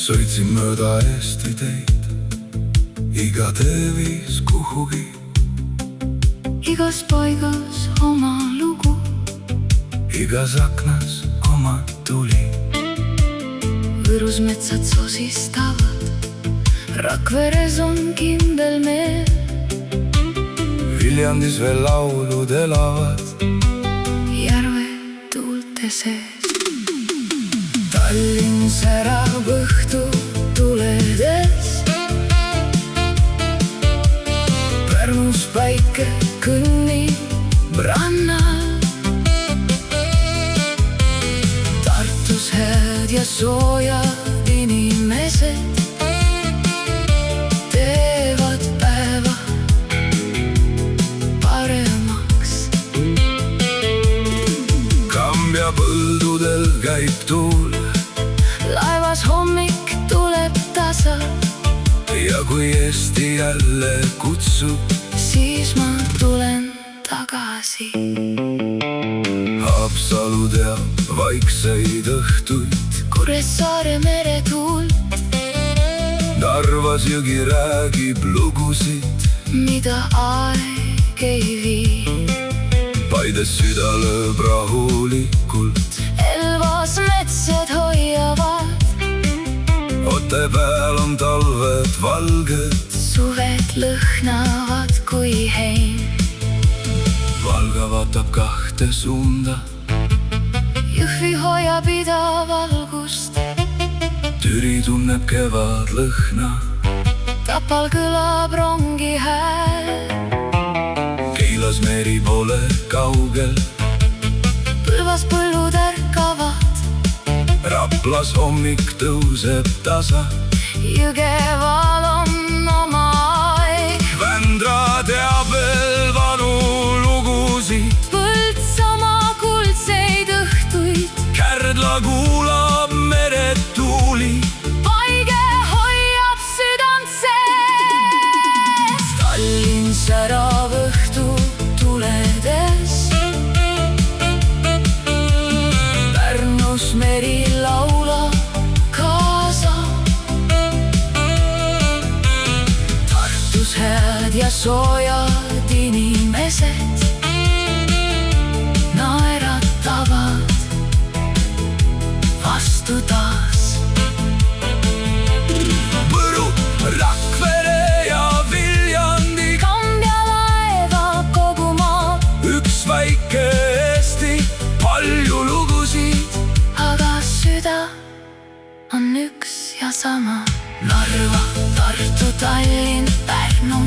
Sõitsin mööda Eesti teid, iga tee viis kuhugi. Igas paigas oma lugu, igas aknas oma tuli. Võrus metsad sosistavad, Rakveres on kindel meel. Viljandis veel laulud elavad, järve tuulte sees. Tallinn särab õhtu tuledes, Pärnus päike kõnnib rannal. Tartus head ja soojad inimesed teevad päeva paremaks. Kambja põldudel käib tuul, laevas hommik tuleb tasa, ja kui Eesti jälle kutsub, siis ma tulen tagasi. Haapsalu teab vaikseid õhtuid, Kuressaare meretuult, Narvas jõgi räägib lugusid, mida aeg ei vii. Paides süda lööb rahulikult, Elvas metsad hoiavad, Otepääl on talved valged, suved lõhnavad kui heim. Valga vaatab kahte suunda, Jõhvi hoiab idavalgust, Türi tunneb kevadlõhna, Tapal kõlab rongi hääl. Keilas meri pole kaugel, Põlvas põllud ärkavad, Raplas hommik tõuseb tasa. Jõgeval on oma aeg, Vändra teab veel vanu lugusid, Põltsamaa kuldseid õhtuid, Kärdla kuulab meretuuli. Paige hoiab südant sees. Tallinn särab õhtu tuledes, Pärnus meri laulab kaasa. Tartus head ja soojad inimesed naeratavad vastu taas. Võru, Rakvere ja Viljandi, Kambja laevab kogu maa, üks väike Eesti, palju lugusid. aga süda on üks ja sama. Narva, Tartu, Tallinn, Pärnu,